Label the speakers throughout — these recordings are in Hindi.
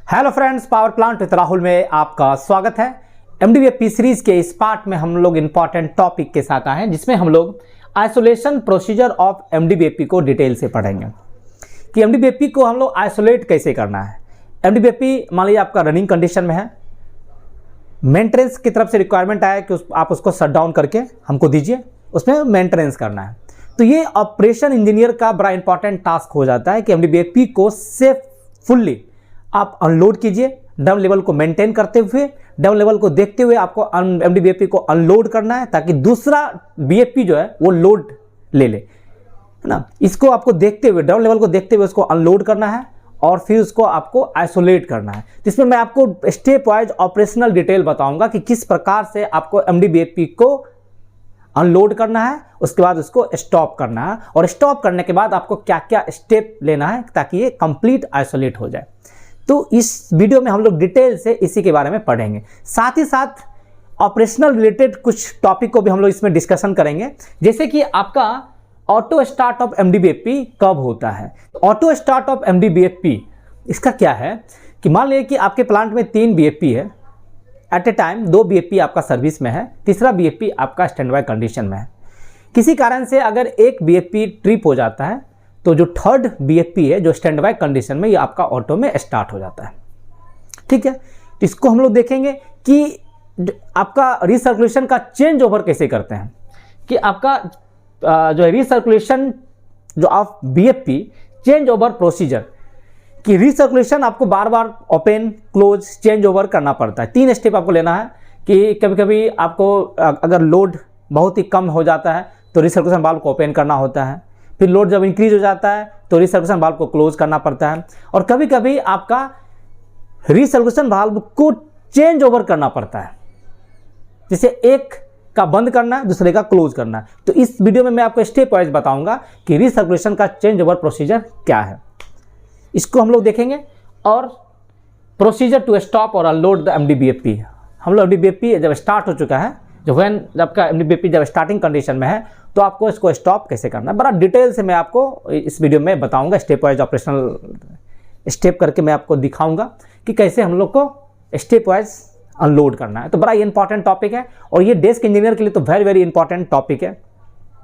Speaker 1: Hello friends, power plant with Rahul में आपका स्वागत है। एमडीबीएफपी सीरीज के इस पार्ट में हम लोग इंपॉर्टेंट टॉपिक के साथ आए हैं, जिसमें हम लोग आइसोलेशन प्रोसीजर ऑफ एमडीबीएफपी को डिटेल से पढ़ेंगे कि एमडीबीएफपी को हम लोग आइसोलेट कैसे करना है। एमडीबीएफपी मान लीजिए आपका रनिंग कंडीशन में है, मेंटेनेंस की तरफ से रिक्वायरमेंट आया कि आप उसको शट डाउन करके हमको दीजिए, उसमें मेंटेनेंस करना है। तो ये ऑपरेशन इंजीनियर का बड़ा इंपॉर्टेंट टास्क हो जाता है कि एमडीबीएफपी को सेफ फुल्ली आप अनलोड कीजिए, डम लेवल को मेंटेन करते हुए, डम लेवल को देखते हुए आपको एमडीबीएफपी को अनलोड करना है ताकि दूसरा बीएफपी जो है वो लोड ले ले, है ना। इसको आपको देखते हुए, डम लेवल को देखते हुए उसको अनलोड करना है और फिर उसको आपको आइसोलेट करना है। जिसमें मैं आपको स्टेप वाइज ऑपरेशनल डिटेल बताऊंगा कि किस प्रकार से आपको एमडीबीएफपी को अनलोड करना है, उसके बाद उसको स्टॉप करना है और स्टॉप करने के बाद आपको क्या क्या स्टेप लेना है ताकि ये कंप्लीट आइसोलेट हो जाए। तो इस वीडियो में हम लोग डिटेल से इसी के बारे में पढ़ेंगे। साथ ही साथ ऑपरेशनल रिलेटेड कुछ टॉपिक को भी हम लोग इसमें डिस्कशन करेंगे, जैसे कि आपका ऑटो स्टार्ट ऑफ एमडीबीएफपी कब होता है। ऑटो स्टार्ट ऑफ एमडीबीएफपी इसका क्या है कि मान लीजिए कि आपके प्लांट में 3 बीएफपी है एट ए टाइम, 2 बीएफपी आपका सर्विस में है, तीसरा बीएफपी आपका स्टैंड बाय कंडीशन में है। किसी कारण से अगर एक बीएफपी ट्रिप हो जाता है तो जो थर्ड बीएफपी है जो स्टैंड बाय कंडीशन में, ये आपका ऑटो में स्टार्ट हो जाता है। ठीक है, तो इसको हम लोग देखेंगे कि आपका रिसर्कुलेशन का चेंज ओवर कैसे करते हैं, कि आपका जो है रिसर्कुलेशन जो of BFP change over procedure, कि रिसर्कुलेशन आपको बार बार ओपन क्लोज चेंज ओवर करना पड़ता है। 3 स्टेप आपको लेना है कि कभी कभी आपको अगर लोड बहुत ही कम हो जाता है तो रिसर्कुलेशन वाल्व को ओपन करना होता है, फिर लोड जब इंक्रीज हो जाता है तो रिसर्कुलेशन वाल्व को क्लोज करना पड़ता है, और कभी कभी आपका रिसर्कुलेशन वाल्व को चेंज ओवर करना पड़ता है, जैसे एक का बंद करना है, दूसरे का क्लोज करना है। तो इस वीडियो में मैं आपको स्टेप वाइज बताऊंगा कि रिसर्कुलेशन का चेंज ओवर प्रोसीजर क्या है, इसको हम लोग देखेंगे। और प्रोसीजर टू स्टॉप और अनलोड द एमडीबीएफपी। हम लोग एमडीबीएफपी जब स्टार्ट हो चुका है, जब आपका एमडीबीएफपी जब स्टार्टिंग कंडीशन में है, तो आपको इसको स्टॉप कैसे करना है बड़ा डिटेल से मैं आपको इस वीडियो में बताऊंगा। स्टेप वाइज ऑपरेशनल स्टेप करके मैं आपको दिखाऊंगा कि कैसे हम लोग को स्टेप वाइज अनलोड करना है। तो बड़ा इंपॉर्टेंट टॉपिक है और ये डेस्क इंजीनियर के लिए तो वेरी वेरी इंपॉर्टेंट टॉपिक है।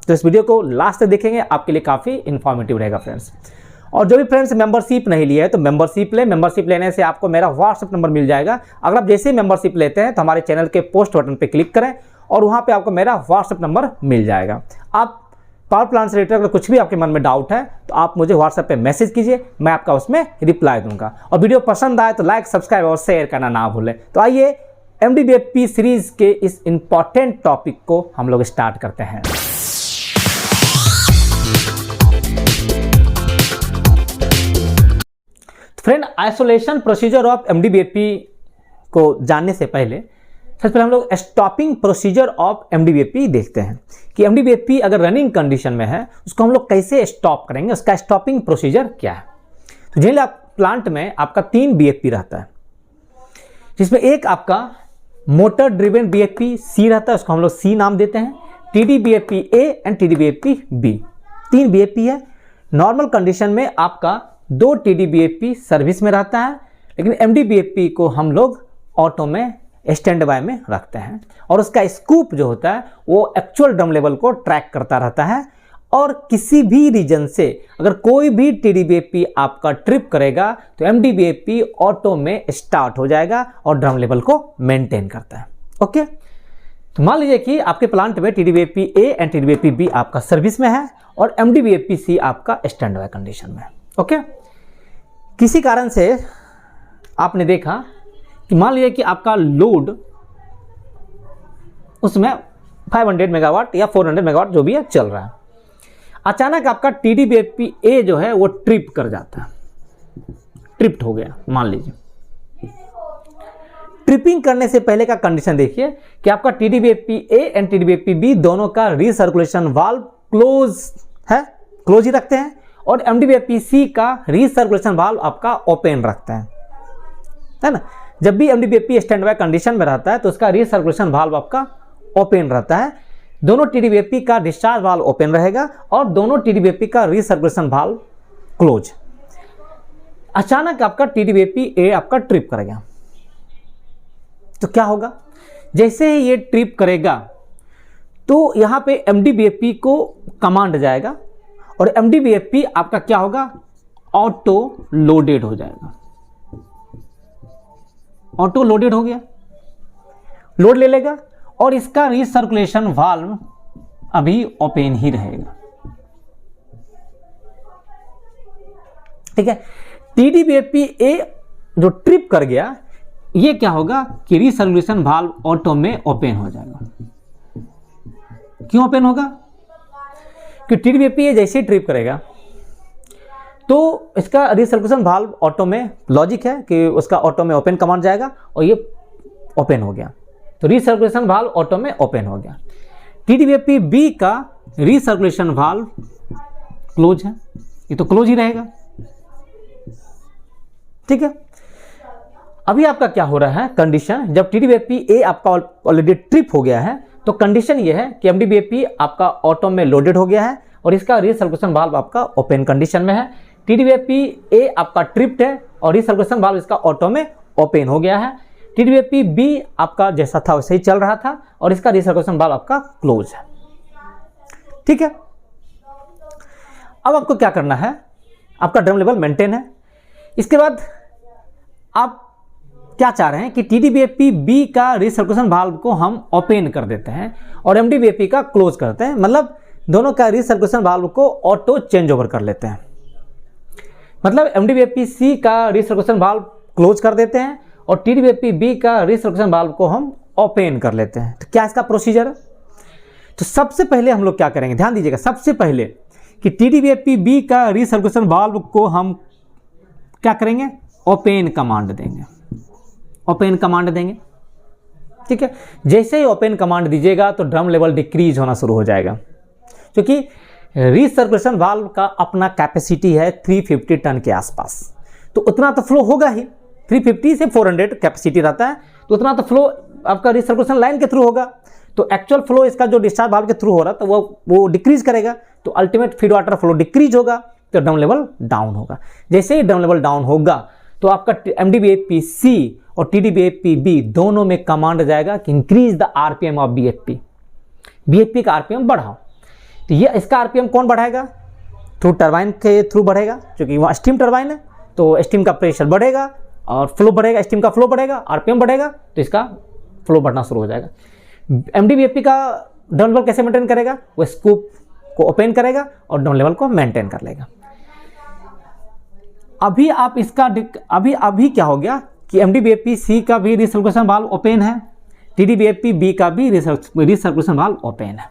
Speaker 1: तो इस वीडियो को लास्ट तक देखेंगे, आपके लिए काफ़ी इंफॉर्मेटिव रहेगा फ्रेंड्स। और जो भी फ्रेंड्स मेंबरशिप नहीं लिया है तो मेंबरशिप ले। मेंबरशिप लेने से आपको मेरा व्हाट्सएप नंबर मिल जाएगा। अगर आप जैसे ही मेंबरशिप लेते हैं तो हमारे चैनल के पोस्ट बटन पे क्लिक करें और वहाँ पे आपको मेरा व्हाट्सएप नंबर मिल जाएगा। आप पावर प्लांट से रिलेटेड अगर कुछ भी आपके मन में डाउट है तो आप मुझे व्हाट्सएप पे मैसेज कीजिए, मैं आपका उसमें रिप्लाई दूंगा। और वीडियो पसंद आए तो लाइक, सब्सक्राइब और शेयर करना ना भूलें। तो आइए एमडीबीएफपी सीरीज के इस इंपॉर्टेंट टॉपिक को हम लोग स्टार्ट करते हैं। फ्रेंड, आइसोलेशन प्रोसीजर ऑफ एमडीबीएफपी को जानने से पहले सबसे पहले हम लोग स्टॉपिंग प्रोसीजर ऑफ एमडीबीएफपी देखते हैं कि एमडीबीएफपी अगर रनिंग कंडीशन में है उसको हम लोग कैसे स्टॉप करेंगे, उसका स्टॉपिंग प्रोसीजर क्या है। तो जनरली आप प्लांट में आपका 3 बीएफपी रहता है, जिसमें एक आपका मोटर ड्रिवन बीएफपी सी रहता है, उसको हम लोग सी नाम देते हैं। टीडीबीएफपी ए एंड टीडीबीएफपी बी, 3 बीएफपी है। नॉर्मल कंडीशन में आपका 2 टीडीबीएफपी सर्विस में रहता है, लेकिन एमडीबीएफपी को हम लोग ऑटो में स्टैंड बाय में रखते हैं और उसका स्कूप जो होता है वो एक्चुअल ड्रम लेवल को ट्रैक करता रहता है। और किसी भी रीजन से अगर कोई भी टीडीबीएफपी आपका ट्रिप करेगा तो एमडीबीएफपी ऑटो में स्टार्ट हो जाएगा और ड्रम लेवल को मेंटेन करता है। ओके, तो मान लीजिए कि आपके प्लांट में टीडीबीएफपी ए एंड टीडीबीएफपी बी आपका सर्विस में है और एमडीबीएफपी सी आपका स्टैंड बाय कंडीशन में है। ओके, किसी कारण से आपने देखा कि मान लीजिए कि आपका लोड उसमें 500 मेगावाट या 400 मेगावाट जो भी है चल रहा है, अचानक आपका टीडीबीएफपी ए जो है वो ट्रिप कर जाता है, ट्रिप्ट हो गया। मान लीजिए ट्रिपिंग करने से पहले का कंडीशन देखिए कि आपका टीडीबीएफपी ए एंड टीडीबीएफपी बी दोनों का रिसर्कुलेशन वाल्व क्लोज है, क्लोज ही रखते हैं, और एमडीबीएफपी सी का रिसर्कुलेशन वाल्व आपका ओपन रखते हैं, है ना। जब भी एमडीबीएफपी स्टैंड बाय कंडीशन में रहता है तो उसका रिसर्कुलेशन वाल्व आपका ओपन रहता है। दोनों टीडीबीएफपी का डिस्चार्ज वाल्व ओपन रहेगा और दोनों टीडीबीएफपी का रिसर्कुलेशन वाल्व क्लोज। अचानक आपका TDBP A आपका ट्रिप करेगा, तो क्या होगा, जैसे ही ये ट्रिप करेगा तो यहाँ पे MDBFP को कमांड जाएगा और MDBFP आपका क्या होगा, ऑटो लोडेड हो जाएगा। ऑटो लोडेड हो गया, लोड ले लेगा और इसका रिसर्कुलेशन वाल्व अभी ओपन ही रहेगा। ठीक है, TDBFP A जो ट्रिप कर गया, ये क्या होगा कि रिसर्कुलेशन वाल्व ऑटो में ओपन हो जाएगा। क्यों ओपन होगा, कि TDBFP A जैसे ही ट्रिप करेगा तो इसका रिसर्कुलेशन वाल्व ऑटो में, लॉजिक है कि उसका ऑटो में ओपन कमांड जाएगा और ये ओपन हो गया, तो रिसर्कुलेशन वाल्व ऑटो में ओपन हो गया। TDBFP B का रिसर्कुलेशन वाल्व क्लोज है, ये तो क्लोज ही रहेगा। ठीक है, अभी आपका क्या हो रहा है कंडीशन, जब TDBFP A आपका ऑलरेडी ट्रिप हो गया है तो कंडीशन ये है कि MDBFP आपका ऑटो में लोडेड हो गया है और इसका रिसर्कुलेशन वाल्व आपका ओपन कंडीशन में है। TDBFP A आपका ट्रिप्ड है और रिसर्कुलेशन वाल्व इसका ऑटो में ओपन हो गया है। TDBFP B आपका जैसा था वैसे ही चल रहा था और इसका रिसर्कुलेशन वाल्व आपका क्लोज है। ठीक है, अब आपको क्या करना है, आपका ड्रम लेवल मेंटेन है। इसके बाद आप क्या चाह रहे हैं कि TDBFP B का रिसर्कुलेशन वाल्व को हम ओपन कर देते हैं और MDBFP का क्लोज करते हैं, मतलब दोनों का रिसर्कुलेशन वाल्व को ऑटो चेंज ओवर कर लेते हैं। मतलब MDBFP C का रिसर्कुलेशन वाल्व क्लोज कर देते हैं और TDBFP B का रिसर्कुलेशन वाल्व को हम ओपन कर लेते हैं। तो क्या इसका प्रोसीजर है, तो सबसे पहले हम लोग क्या करेंगे, ध्यान दीजिएगा, सबसे पहले कि TDBFP B का रिसर्कुलेशन वाल्व को हम क्या करेंगे, ओपन कमांड देंगे, ओपन कमांड देंगे। ठीक है, जैसे ही ओपन कमांड दीजिएगा तो ड्रम लेवल डिक्रीज होना शुरू हो जाएगा, क्योंकि रिसर्कुलेशन वाल्व का अपना कैपेसिटी है 350 टन के आसपास, तो उतना तो फ्लो होगा ही, 350 से 400 कैपेसिटी रहता है, तो उतना तो फ्लो आपका रिसर्कुलेशन लाइन के थ्रू होगा। तो एक्चुअल फ्लो इसका जो डिस्चार्ज वाल्व के थ्रू हो रहा था वो डिक्रीज करेगा, तो ultimate feed water flow decrease होगा, तो ड्रम लेवल डाउन होगा। जैसे ही ड्रम लेवल डाउन होगा तो आपका MDBFP C और TDBFP B दोनों में कमांड जाएगा कि increase the RPM of BFP का RPM बढ़ाओ। तो ये इसका RPM कौन बढ़ाएगा, थ्रू टरबाइन के थ्रू बढ़ेगा, क्योंकि वहाँ स्टीम टरबाइन है, तो स्टीम का प्रेशर बढ़ेगा और फ्लो बढ़ेगा, स्टीम का फ्लो बढ़ेगा, RPM बढ़ेगा, तो इसका फ्लो बढ़ना शुरू हो जाएगा। MDBFP का ड्रम लेवल कैसे मेंटेन करेगा, वो स्कूप को ओपन करेगा और ड्रम लेवल को मेंटेन कर लेगा। अभी आप इसका अभी क्या हो गया कि MDBFP C का भी रिसर्कुलेशन वाल्व ओपन है, TDBFP B का भी रिसर्कुलेशन वाल्व ओपन है।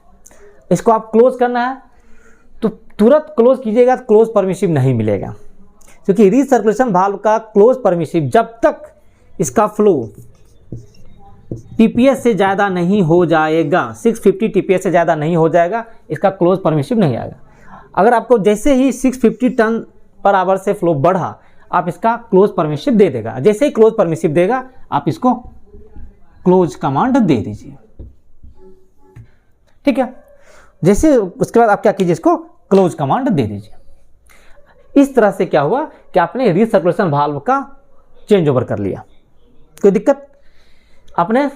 Speaker 1: इसको आप क्लोज करना है तो तुरंत क्लोज कीजिएगा, तो क्लोज परमिसिव नहीं मिलेगा, क्योंकि रिसर्कुलेशन वाल्व का क्लोज परमिसिव जब तक इसका फ्लो TPS से ज़्यादा नहीं हो जाएगा, 650 TPS से ज़्यादा नहीं हो जाएगा, इसका क्लोज परमिसिव नहीं आएगा। अगर आपको जैसे ही 650 टन पर आवर से फ्लो बढ़ा, आप इसका क्लोज परमिसिव दे देगा। जैसे ही क्लोज परमिसिव देगा, आप इसको क्लोज कमांड दे दीजिए। ठीक है, जैसे उसके बाद आप क्या कीजिए, इसको क्लोज कमांड दे दीजिए। इस तरह से क्या हुआ कि आपने रिसर्कुलेशन वाल्व का चेंज ओवर कर लिया। कोई दिक्कत, आपने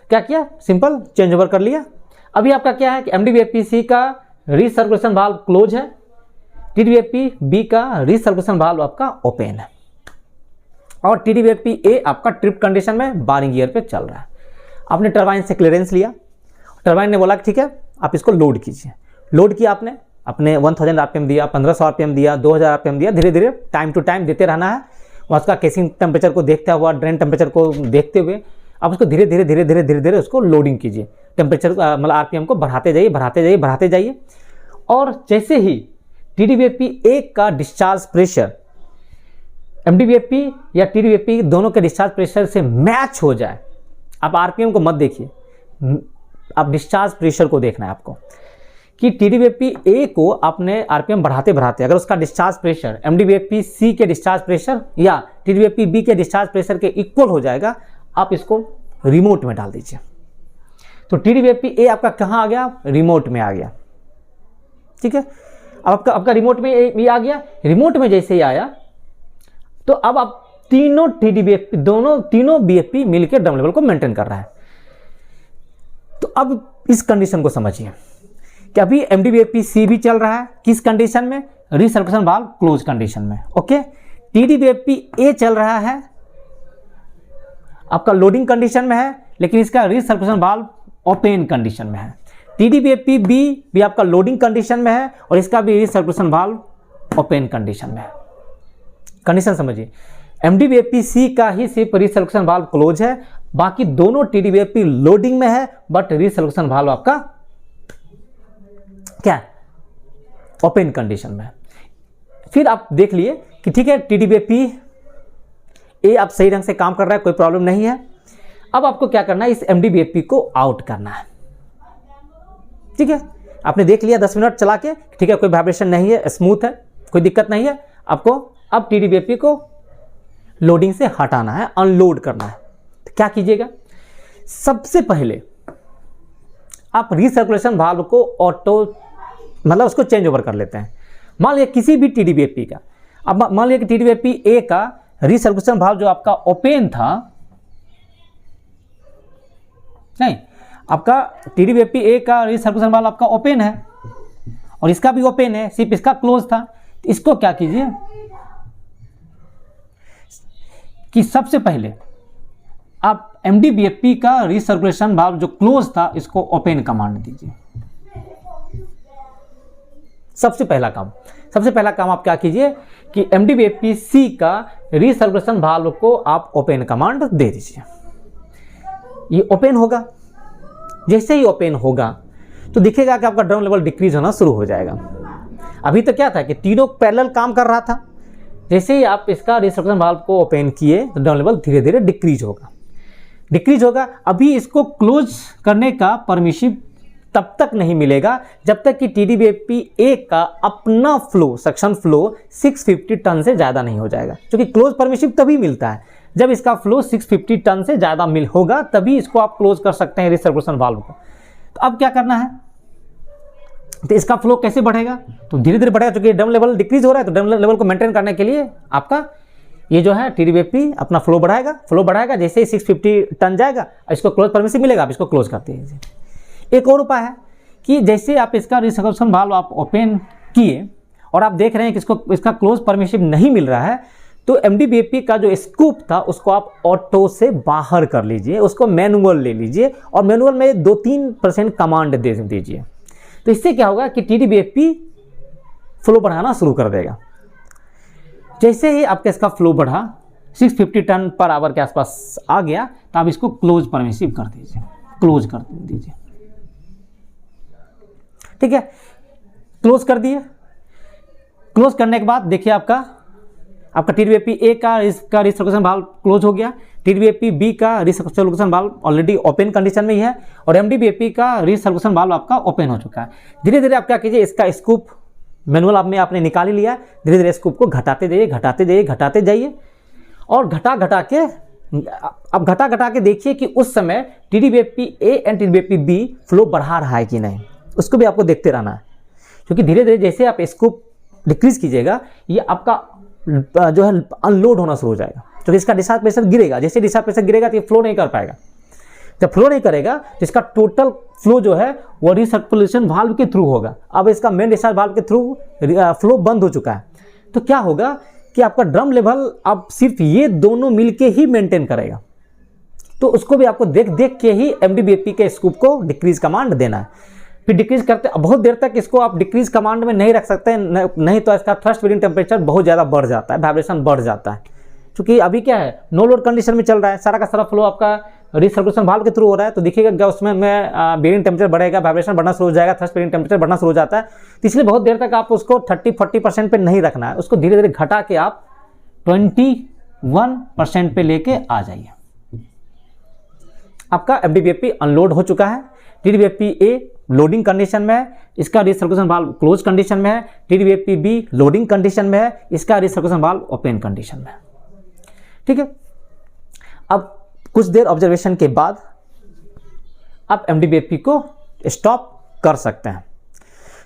Speaker 1: क्या किया, सिंपल चेंज ओवर कर लिया। अभी आपका क्या है कि MDBFP C का रिसर्कुलेशन वाल्व क्लोज है, TDBFP B का रिसर्कुलेशन वाल्व आपका ओपन है और TDBFP A आपका ट्रिप कंडीशन में बारिंग गियर पे चल रहा है। आपने टरबाइन से क्लियरेंस लिया, टरबाइन ने बोला कि ठीक है आप इसको लोड कीजिए। लोड किया आपने, अपने 1000 RPM दिया, 1500 RPM दिया, 2000 RPM दिया, धीरे धीरे टाइम टू टाइम देते रहना है। उसका केसिंग टेम्परेचर को देखते हुआ, ड्रेन टेम्परेचर को देखते हुए आप उसको धीरे धीरे उसको लोडिंग कीजिए। टेम्परेचर मतलब RPM को बढ़ाते जाइए और जैसे ही TDBFP A का डिस्चार्ज प्रेशर MDBFP या TDBFP दोनों के डिस्चार्ज प्रेशर से मैच हो जाए, आप RPM को मत देखिए, आप डिस्चार्ज प्रेशर को देखना है आपको कि TDBFP A को आपने RPM बढ़ाते अगर उसका डिस्चार्ज प्रेशर MDBFP C के डिस्चार्ज प्रेशर या TDBFP B के डिस्चार्ज प्रेशर के इक्वल हो जाएगा, आप इसको रिमोट में डाल दीजिए। तो TDBFP A आपका कहाँ आ गया, रिमोट में आ गया। ठीक है, अब आपका रिमोट में ये आ गया। रिमोट में जैसे ही आया, तो अब आप तीनों TDBFP तीनों BFP मिलकर ड्रम लेवल को मेंटेन कर रहा है। तो अब इस कंडीशन को समझिए कि अभी MDBFP-C भी चल रहा है किस कंडीशन में, रिसर्कुलेशन वाल्व क्लोज कंडीशन में। ओके, TDBFP-A चल रहा है आपका लोडिंग कंडीशन में है, लेकिन इसका रिसर्कुलेशन वाल्व ओपन कंडीशन में है। TDBFP-B भी आपका लोडिंग कंडीशन में है और इसका भी रिसर्कुलेशन वाल्व ओपन कंडीशन में है। कंडीशन समझिए, MDBFP-C का ही सिर्फ रिसर्कुलेशन वाल्व क्लोज है, बाकी दोनों TDBFP लोडिंग में है, बट रिसर्कुलेशन वाल्व आपका क्या है, ओपन कंडीशन में है। फिर आप देख लिए कि ठीक है TDBFP-A आप सही ढंग से काम कर रहा है, कोई प्रॉब्लम नहीं है। अब आपको क्या करना है, इस MDBFP को आउट करना है। ठीक है, आपने देख लिया 10 मिनट चला के, ठीक है कोई वाइब्रेशन नहीं है, स्मूथ है, कोई दिक्कत नहीं है। आपको अब TDBFP को लोडिंग से हटाना है, अनलोड करना है। तो क्या कीजिएगा, सबसे पहले आप रिसर्कुलेशन वाल्व को ऑटो मतलब उसको चेंज ओवर कर लेते हैं। मान लिया किसी भी TDBFP का, अब मान लिया कि TDBFP-A का रिसर्कुलेशन वाल्व जो आपका ओपन था, नहीं आपका TDBFP-A का रिसर्कुलेशन वाल्व आपका ओपन है और इसका भी ओपन है, सिर्फ इसका क्लोज था। तो इसको क्या कीजिए कि सबसे पहले आप MDBFP का रिसर्कुलेशन वाल्व जो क्लोज था इसको ओपन कमांड दीजिए। सबसे पहला काम आप क्या कीजिए कि MDBFP-C का रिसर्कुलेशन वाल्व को आप ओपन कमांड दे दीजिए। ये ओपन होगा, जैसे ही ओपन होगा तो दिखेगा कि आपका ड्रम लेवल डिक्रीज होना शुरू हो जाएगा। अभी तो क्या था कि तीनों पैरेलल काम कर रहा था, जैसे ही आप इसका रिसर्कुलेशन वाल्व को ओपन किए तो ड्रम लेवल धीरे धीरे डिक्रीज होगा। अभी इसको क्लोज करने का परमिशन तब तक नहीं मिलेगा जब तक कि TDBFP-A का अपना फ्लो, सक्शन फ्लो 650 टन से ज़्यादा नहीं हो जाएगा। क्योंकि क्लोज परमिशन तभी मिलता है जब इसका फ्लो 650 टन से ज़्यादा होगा, तभी इसको आप क्लोज कर सकते हैं रिसर्कुलेशन वाल्व को। तो अब क्या करना है, तो इसका फ्लो कैसे बढ़ेगा, तो धीरे धीरे बढ़ेगा। क्योंकि ड्रम लेवल डिक्रीज हो रहा है, तो ड्रम लेवल को मेंटेन करने के लिए आपका ये जो है TDBFP अपना फ्लो बढ़ाएगा। जैसे ही 650 टन जाएगा, इसको क्लोज परमिशन मिलेगा, आप इसको क्लोज करते हैं। एक और उपाय है कि जैसे आप इसका रिसर्कुलेशन वाल्व आप ओपन किए और आप देख रहे हैं कि इसका क्लोज परमिशन नहीं मिल रहा है, तो MDBFP का जो स्कूप था उसको आप ऑटो से बाहर कर लीजिए, उसको मैनुअल ले लीजिए और मैनुअल में 2-3% कमांड दे दीजिए। तो इससे क्या होगा कि TDBFP फ्लो बढ़ाना शुरू कर देगा। जैसे ही आपका इसका फ्लो बढ़ा 650 टन पर आवर के आसपास आ गया, तो आप इसको क्लोज परमिसिव कर दीजिए, क्लोज कर दीजिए। ठीक है, क्लोज कर दिए। क्लोज करने के बाद देखिए आपका TDBFP-A का रिसर्कुलेशन वाल्व क्लोज हो गया, TDBFP-B का recirculation valve already open condition में ही है और MDBFP का रिसर्कुलेशन वाल्व आपका ओपन हो चुका है। धीरे धीरे आप क्या कीजिए, इसका स्कूप मैनुअल में आपने निकाल ही लिया, धीरे धीरे स्कूप को घटाते जाइए और घटा घटा के देखिए कि उस समय TDBFP-A एंड TDBFP-B फ्लो बढ़ा रहा है कि नहीं, उसको भी आपको देखते रहना है। क्योंकि धीरे धीरे जैसे आप स्कूप डिक्रीज कीजिएगा, ये आपका जो है अनलोड होना शुरू हो जाएगा। क्योंकि इसका डिस्चार्ज प्रेशर गिरेगा, जैसे डिस्चार्ज प्रेशर गिरेगा तो ये फ्लो नहीं कर पाएगा। जब फ्लो नहीं करेगा तो इसका टोटल फ्लो जो है वो रिसर्कुलेशन वाल्व के थ्रू होगा। अब इसका मेन डिस्चार्ज वाल्व के थ्रू फ्लो बंद हो चुका है, तो क्या होगा कि आपका ड्रम लेवल अब सिर्फ ये दोनों मिलके ही मेंटेन करेगा। तो उसको भी आपको देख के ही MDBFP के स्कूप को डिक्रीज कमांड देना है। फिर डिक्रीज करते बहुत देर तक इसको आप डिक्रीज कमांड में नहीं रख सकते, नहीं तो इसका थ्रस्ट फीडिंग टेम्परेचर बहुत ज़्यादा बढ़ जाता है, वाइब्रेशन बढ़ जाता है। क्योंकि अभी क्या है, नो लोड कंडीशन में चल रहा है, सारा का सारा फ्लो आपका रिसर्कुलेशन वाल्व के थ्रू हो रहा है। तो देखिएगा उसमें बीडिंग टेम्परेचर बढ़ेगा, वाइब्रेशन बढ़ना शुरू हो जाएगा, थ्रस्ट फीडिंग टेम्परेचर बढ़ना शुरू हो जाता है। तो इसलिए बहुत देर तक आप उसको 30-40% पे नहीं रखना है, उसको धीरे धीरे घटा के आप 21% पे लेके आ जाइए। आपका MDBFP अनलोड हो चुका है, TDBFP-A लोडिंग कंडीशन में है, इसका रिसर्कुलेशन वाल्व क्लोज कंडीशन में है, TDBFP-B लोडिंग कंडीशन में है, इसका रिसर्कुलेशन वाल्व ओपन कंडीशन में है। ठीक है, अब कुछ देर ऑब्जर्वेशन के बाद आप MDBFP को स्टॉप कर सकते हैं।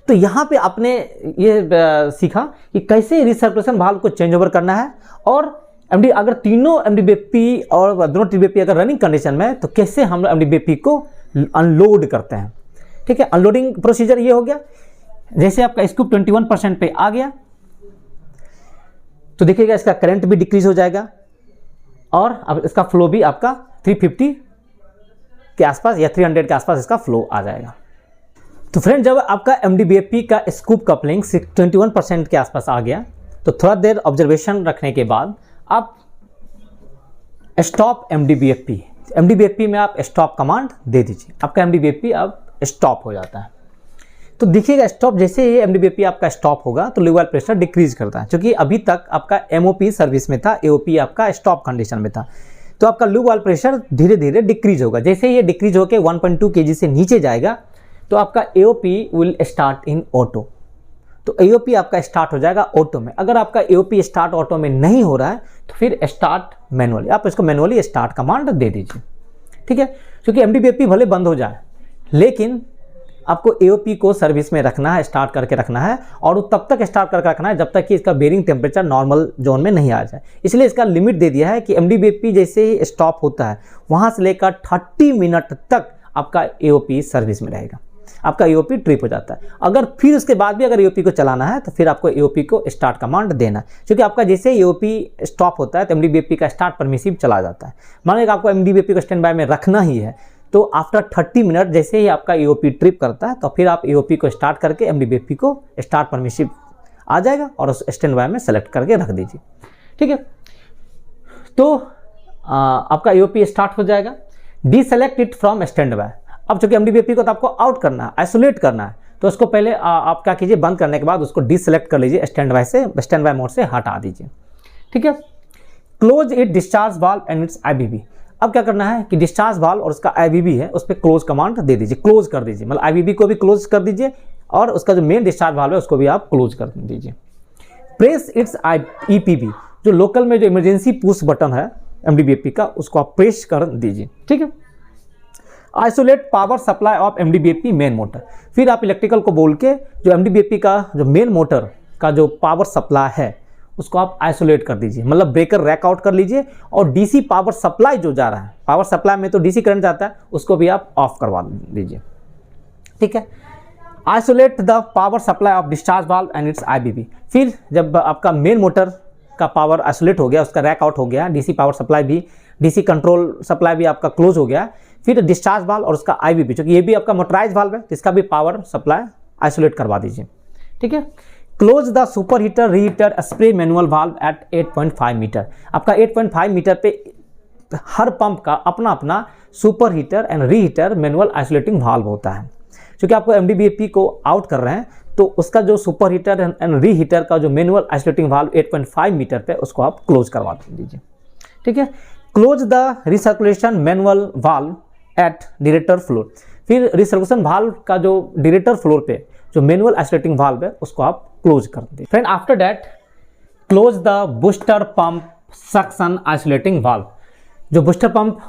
Speaker 1: तो यहाँ पे आपने ये सीखा कि कैसे रिसर्कुलेशन वाल्व को चेंज ओवर करना है और अगर तीनों एमडीबीएपी और दोनों टीबीएपी अगर रनिंग कंडीशन में है तो कैसे हम एमडीबीएपी को अनलोड करते हैं। ठीक है, अनलोडिंग प्रोसीजर ये हो गया। जैसे आपका स्कूप 21% पे आ गया तो देखिएगा इसका करंट भी डिक्रीज हो जाएगा और अब इसका फ्लो भी आपका 350 के आसपास या 300 के आसपास इसका फ्लो आ जाएगा। तो फ्रेंड, जब आपका एमडीबीएपी का स्कूप कपलिंग 21% के आसपास आ गया तो थोड़ा देर ऑब्जर्वेशन रखने के बाद आप स्टॉप एमडीबीएपी में आप स्टॉप कमांड दे दीजिए, आपका एमडीबीएपी अब स्टॉप हो जाता है। तो देखिएगा स्टॉप, जैसे ही एमडीबीएपी आपका स्टॉप होगा तो ल्यूब ऑयल प्रेशर डिक्रीज करता है, क्योंकि अभी तक आपका एमओपी सर्विस में था, एओपी आपका स्टॉप कंडीशन में था। तो आपका ल्यूब ऑयल प्रेशर धीरे धीरे डिक्रीज होगा। जैसे ही ये डिक्रीज होकर 1.2 kg से नीचे जाएगा तो आपका AOP will start in auto. तो एओपी आपका स्टार्ट हो जाएगा ऑटो में। अगर आपका एओपी स्टार्ट ऑटो में नहीं हो रहा है तो फिर स्टार्ट मैनुअली, आप इसको मैनुअली स्टार्ट कमांड दे दीजिए। ठीक है, क्योंकि एमडीबीएपी भले बंद हो जाए लेकिन आपको एओपी को सर्विस में रखना है, स्टार्ट करके रखना है, और तब तक स्टार्ट करके रखना है जब तक कि इसका बेरिंग टेम्परेचर नॉर्मल जोन में नहीं आ जाए। इसलिए इसका लिमिट दे दिया है कि एमडीबीएपी जैसे ही स्टॉप होता है वहाँ से लेकर 30 मिनट तक आपका एओपी सर्विस में रहेगा, आपका एओपी ट्रिप हो जाता है। अगर फिर उसके बाद भी अगर एओपी को चलाना है तो फिर आपको एओपी को स्टार्ट कमांड देना है, क्योंकि आपका जैसे एओपी स्टॉप होता है तो एमडीबीएपी का स्टार्ट परमिसिव चला जाता है। मान लीजिए आपको एमडीबीएपी को स्टैंड बाय में रखना ही है तो आफ्टर 30 मिनट जैसे ही आपका एओपी ट्रिप करता है तो फिर आप एओपी को स्टार्ट करके एमडीबीएपी को स्टार्ट परमिसिव आ जाएगा और उस स्टैंड बाय में सेलेक्ट करके रख दीजिए। ठीक है, तो आपका एओपी स्टार्ट हो जाएगा। Deselect it from stand by. अब चूंकि एमडीबीएपी को तो आपको आउट करना है, आइसोलेट करना है, तो उसको पहले आप क्या कीजिए, बंद करने के बाद उसको डीसेलेक्ट कर लीजिए, स्टैंड बाय मोड से हटा दीजिए। ठीक है, close it discharge valve and it's IBB. अब क्या करना है कि डिस्चार्ज वाल्व और उसका आईबीबी है उस पर क्लोज कमांड दे दीजिए, क्लोज कर दीजिए, मतलब आईबीबी को भी क्लोज कर दीजिए और उसका जो मेन डिस्चार्ज वाल्व है उसको भी आप क्लोज कर दीजिए। प्रेस इट्स ईपीबी, जो लोकल में जो इमरजेंसी पुश बटन है एमडीबीएपी का उसको आप प्रेस कर दीजिए। ठीक है, isolate power supply of MDBAP main motor. फिर आप इलेक्ट्रिकल को बोल के जो एमडीबीएपी का जो मेन मोटर का जो पावर सप्लाई है उसको आप आइसोलेट कर दीजिए, मतलब ब्रेकर रैक आउट कर लीजिए और डीसी पावर सप्लाई जो जा रहा है, पावर सप्लाई में तो डीसी करंट जाता है, उसको भी आप ऑफ करवा दीजिए। ठीक है, isolate the power supply of discharge valve and it's IBB. फिर जब आपका मेन मोटर का पावर आइसोलेट हो गया, उसका रैक आउट हो गया, डीसी पावर सप्लाई भी, डीसी कंट्रोल सप्लाई भी आपका क्लोज हो गया, फिर डिस्चार्ज वाल्व और उसका आईबीबी, क्योंकि ये भी आपका मोटराइज वाल्व है तो इसका भी पावर सप्लाई आइसोलेट करवा दीजिए। ठीक है, close the super heater reheater spray manual valve at 8.5 meter. आपका 8.5 मीटर पे हर पंप का अपना अपना super heater and reheater manual isolating valve होता है। क्योंकि आपको एमडीबीएपी को आउट कर रहे हैं तो उसका जो सुपर हीटर एंड रीहीटर का जो मैनुअल आइसोलेटिंग वाल्व 8.5 मीटर पे उसको आप क्लोज करवा दीजिए। ठीक है, close the recirculation manual valve at deaerator floor. फिर रिसर्कुलेशन वाल्व का जो डिरेटर फ्लोर पे जो मैनुअल आइसोलेटिंग वाल्व है उसको आप क्लोज कर दीजिए। Friend, after that close the booster pump suction isolating valve. जो बूस्टर पंप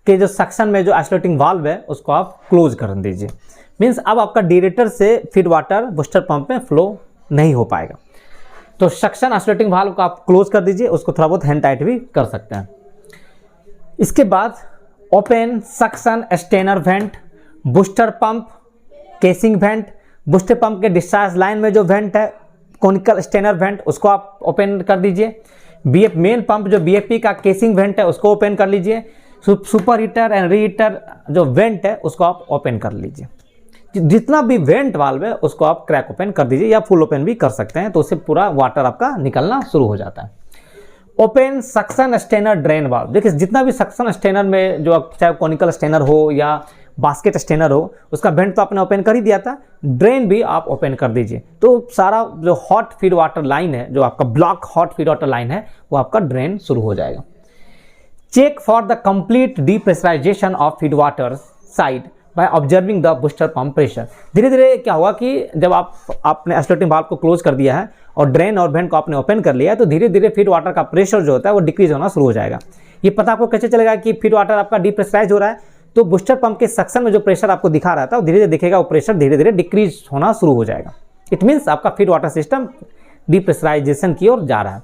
Speaker 1: के जो सक्शन में जो आइसोलेटिंग वाल्व है उसको आप क्लोज कर दीजिए। मीन्स अब आपका डिरेटर से फीड वाटर बूस्टर पंप में फ्लो नहीं हो पाएगा। तो सक्शन आइसोलेटिंग वाल्व को आप क्लोज कर दीजिए, उसको थोड़ा बहुत हैंड टाइट भी कर सकते हैं। इसके बाद open suction strainer vent, booster pump casing vent, booster pump के डिस्चार्ज लाइन में जो वेंट है कोनिकल स्टेनर वेंट उसको आप ओपन कर दीजिए। बीएफ मेन पंप जो बीएफपी का केसिंग वेंट है उसको ओपन कर लीजिए। सुपर हीटर एंड रीहीटर जो वेंट है उसको आप ओपन कर लीजिए। जितना भी वेंट वाल्व है उसको आप क्रैक ओपन कर दीजिए या फुल ओपन भी कर सकते हैं, तो उससे पूरा वाटर आपका निकलना शुरू हो जाता है। Open suction strainer drain valve. देखिए जितना भी सक्शन स्टेनर में जो चाहे कॉनिकल स्टेनर हो या बास्केट स्टेनर हो उसका वेंट तो आपने ओपन कर ही दिया था, ड्रेन भी आप ओपन कर दीजिए। तो सारा जो हॉट फीड वाटर लाइन है, जो आपका block hot feed water line है, वो आपका ड्रेन शुरू हो जाएगा। Check for the complete depressurisation of feed water side by observing the booster pump pressure. धीरे धीरे क्या हुआ कि जब आपने आइसोलेटिंग वाल्व को क्लोज कर दिया है और ड्रेन और वेंट को आपने ओपन कर लिया है, तो धीरे धीरे फीड वाटर का प्रेशर जो होता है वो डिक्रीज होना शुरू हो जाएगा। ये पता आपको कैसे चलेगा कि फीड वाटर आपका डीप्रेशराइज हो रहा है? तो बूस्टर पंप के सक्शन में जो प्रेशर आपको दिखा रहा था वो धीरे धीरे दिखेगा, वो प्रेशर धीरे धीरे डिक्रीज होना शुरू हो जाएगा। इट मीन्स आपका फीड वाटर सिस्टम डीप्रेशराइजेशन की ओर जा रहा है।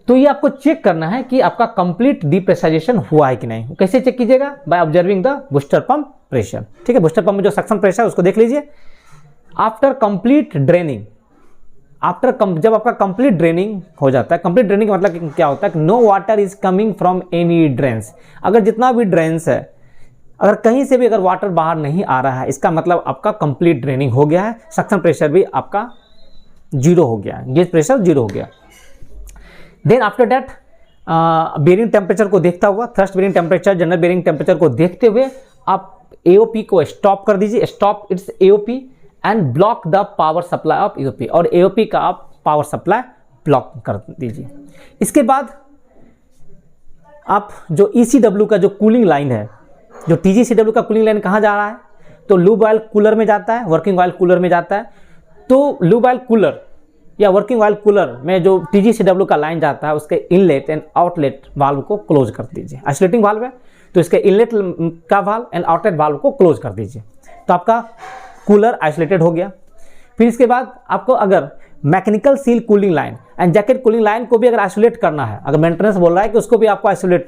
Speaker 1: तो ये आपको चेक करना है कि आपका कंप्लीट डिप्रेशराइजेशन हुआ है कि नहीं। कैसे चेक कीजिएगा? Bye observing the booster pump pressure. ठीक है, बूस्टर पंप में जो सक्शन प्रेशर है उसको देख लीजिए। आफ्टर कंप्लीट ड्रेनिंग, जब आपका कंप्लीट ड्रेनिंग हो जाता है, कंप्लीट ड्रेनिंग का मतलब क्या होता है कि no water is coming from any drains. अगर जितना भी ड्रेन्स है, अगर कहीं से भी अगर वाटर बाहर नहीं आ रहा है, इसका मतलब आपका कंप्लीट ड्रेनिंग हो गया है, सक्शन प्रेशर भी आपका जीरो हो गया है, गेज प्रेशर जीरो हो गया। Then after that bearing temperature को देखता हुआ, thrust bearing temperature, general bearing temperature को देखते हुए आप एओपी को स्टॉप कर दीजिए, stop its AOP and block the power supply of AOP, और एओपी का आप पावर सप्लाई ब्लॉक कर दीजिए। इसके बाद आप जो ईसीडब्ल्यू का जो कूलिंग लाइन है, जो टीजीसीडब्ल्यू का कूलिंग लाइन कहाँ जा रहा है, तो लूब ऑयल कूलर में जाता है, वर्किंग ऑयल कूलर में जाता है। तो लूब ऑयल कूलर या वर्किंग ऑयल कूलर में जो टीजीसीडब्ल्यू का लाइन जाता है, उसके इनलेट एंड आउटलेट वाल्व को क्लोज कर दीजिए। आइसोलेटिंग वाल्व है तो इसके इनलेट का वाल्व एंड आउटलेट वाल्व को क्लोज कर दीजिए। तो आपका कूलर आइसोलेटेड हो गया। फिर इसके बाद आपको अगर mechanical seal cooling line and jacket cooling line को भी अगर आइसोलेट करना है, अगर मेंटेनेंस बोल रहा है कि उसको भी आपको आइसोलेट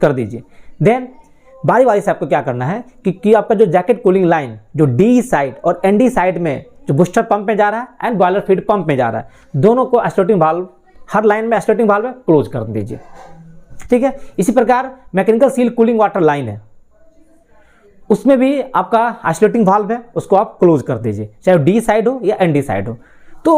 Speaker 1: कर दीजिए। देन बारी बारी से आपको क्या करना है कि आपका जो जैकेट कूलिंग लाइन जो डी साइड और एनडी साइड में जो बूस्टर पंप में जा रहा है एंड बॉयलर फीड पंप में जा रहा है, दोनों को आइसोलेटिंग वाल्व, हर लाइन में आइसोलेटिंग वाल्व है, क्लोज कर दीजिए। ठीक है, इसी प्रकार mechanical seal cooling water line है, उसमें भी आपका आइसोलेटिंग वाल्व है, उसको आप क्लोज कर दीजिए, चाहे डी साइड हो या एनडी साइड हो। तो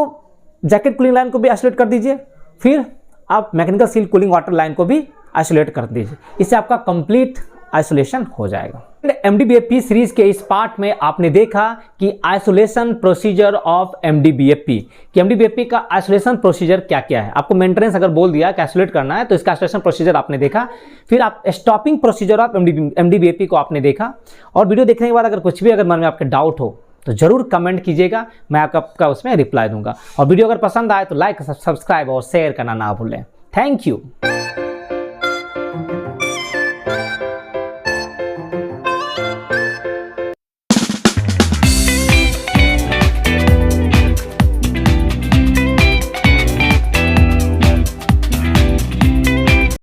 Speaker 1: जैकेट कूलिंग लाइन को भी आइसोलेट कर दीजिए, फिर आप mechanical seal cooling water line को भी आइसोलेट कर दीजिए। इससे आपका कंप्लीट आइसोलेशन हो जाएगा। एमडीबीएफपी सीरीज के इस पार्ट में आपने देखा कि आइसोलेशन प्रोसीजर ऑफ एमडीबीएफपी, कि एमडीबीएफपी का आइसोलेशन प्रोसीजर क्या क्या है। आपको मेंटेनेंस अगर बोल दिया कि आइसोलेट करना है तो इसका आइसोलेशन प्रोसीजर आपने देखा। फिर आप स्टॉपिंग प्रोसीजर ऑफ एमडीबीएफपी को आपने देखा। और वीडियो देखने के बाद अगर कुछ भी अगर मन में आपके डाउट हो तो जरूर कमेंट कीजिएगा, मैं आपका उसमें रिप्लाई दूंगा। और वीडियो अगर पसंद आए तो लाइक, सब्सक्राइब और शेयर करना ना भूलें। Thank you.